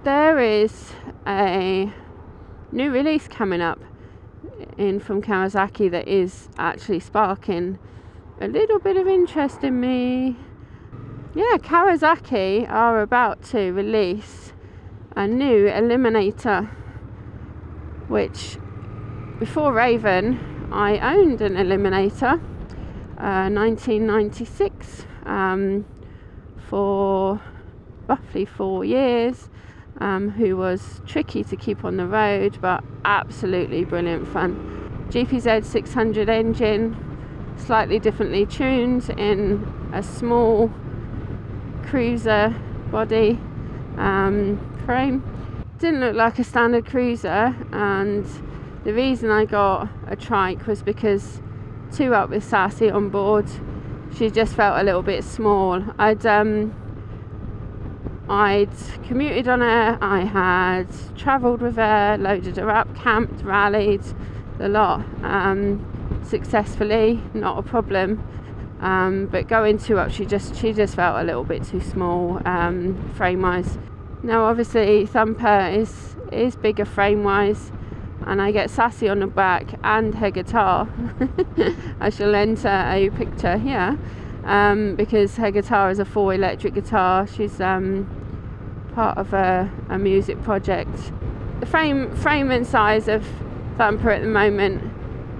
there is a new release coming up from Kawasaki that is actually sparking a little bit of interest in me. Yeah, Kawasaki are about to release a new Eliminator, which before Raven I owned an Eliminator, 1996, for roughly 4 years, who was tricky to keep on the road but absolutely brilliant fun. GPZ 600 engine, slightly differently tuned in a small cruiser body frame. Didn't look like a standard cruiser, and the reason I got a trike was because two up with Sassy on board, she just felt a little bit small. I'd commuted on her, I had travelled with her, loaded her up, camped, rallied, the lot, successfully, not a problem. But going two up, she just felt a little bit too small, frame wise. Now obviously Thumper is bigger frame wise, and I get Sassy on the back and her guitar. I shall enter a picture here, because her guitar is a 4 electric guitar. She's part of a music project. The frame and size of Thumper at the moment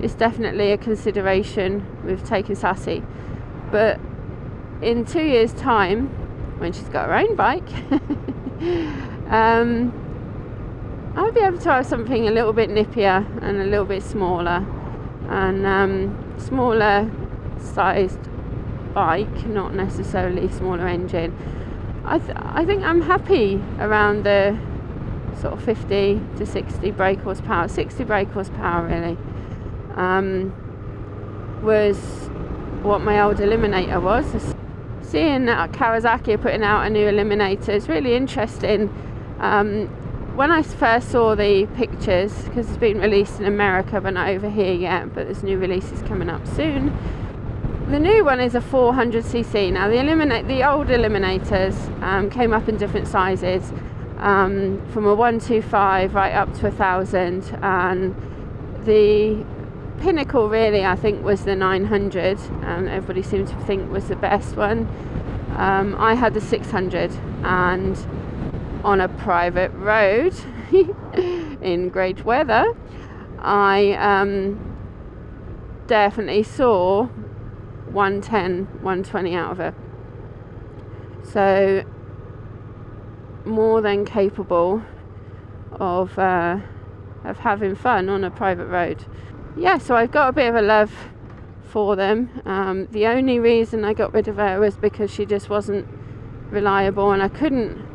is definitely a consideration with taking Sassy, but in 2 years time, when she's got her own bike, I'll be able to have something a little bit nippier and a little bit smaller, and smaller sized bike, not necessarily smaller engine. I think I'm happy around the sort of 50 to 60 brake horsepower. 60 brake horsepower really was what my old Eliminator was. Seeing that Kawasaki are putting out a new Eliminator is really interesting. When I first saw the pictures, because it's been released in America but not over here yet, but there's new releases coming up soon. The new one is a 400cc. Now the old Eliminators came up in different sizes, from a 125 right up to 1000, and the pinnacle really I think was the 900, and everybody seemed to think was the best one. I had the 600, and on a private road in great weather, I definitely saw 110, 120 out of her. So more than capable of having fun on a private road. Yeah, so I've got a bit of a love for them. The only reason I got rid of her was because she just wasn't reliable, and I couldn't.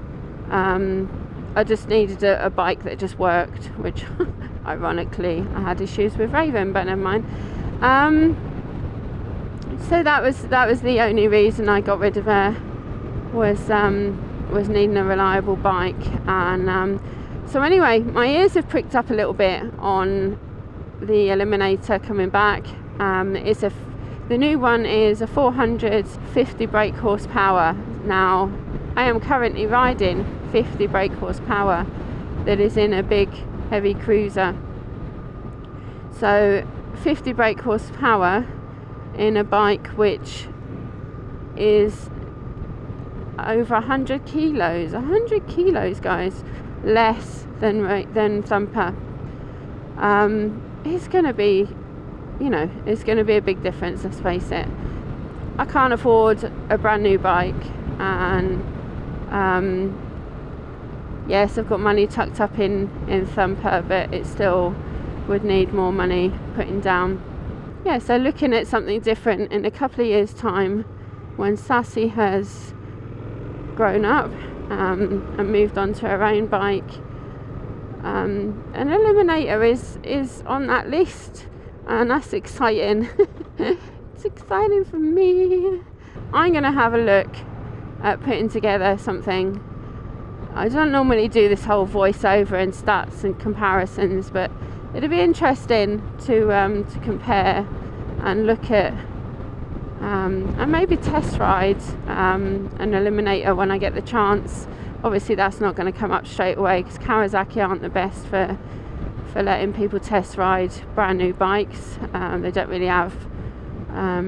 I just needed a bike that just worked, which ironically I had issues with Raven, but never mind. So that was the only reason I got rid of her, was needing a reliable bike. And so anyway, my ears have pricked up a little bit on the Eliminator coming back. The new one is a 450 brake horsepower. Now I am currently riding 50 brake horsepower that is in a big heavy cruiser. So 50 brake horsepower in a bike which is over 100 kilos. 100 kilos, guys, less than Thumper. It's going to be, it's going to be a big difference, let's face it. I can't afford a brand new bike, and yes, I've got money tucked up in Thumper, but it still would need more money putting down. Yeah, so looking at something different in a couple of years' time, when Sassy has grown up and moved on to her own bike, an Eliminator is on that list, and that's exciting. It's exciting for me. I'm going to have a look at putting together something. I don't normally do this whole voiceover and stats and comparisons, but it'll be interesting to compare and look at and maybe test ride an Eliminator when I get the chance. obviously that's not going to come up straight away because Kawasaki aren't the best for letting people test ride brand new bikes. They don't really have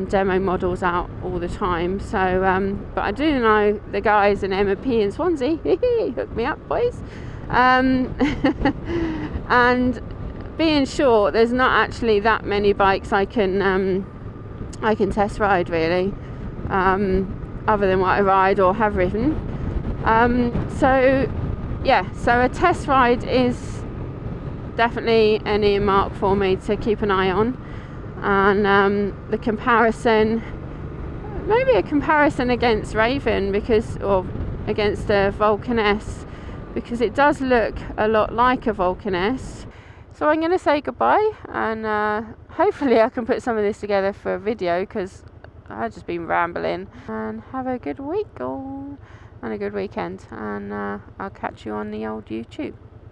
demo models out all the time. So but I do know the guys in M&P in Swansea. Hook me up, boys. And being short, there's not actually that many bikes I can test ride really, other than what I ride or have ridden. So yeah, so a test ride is definitely an earmark for me to keep an eye on. And the comparison, maybe a comparison against Raven, or against the Vulcan S, because it does look a lot like a Vulcan S. So I'm going to say goodbye, and hopefully I can put some of this together for a video, because I've just been rambling. And have a good week and a good weekend, and I'll catch you on the old YouTube.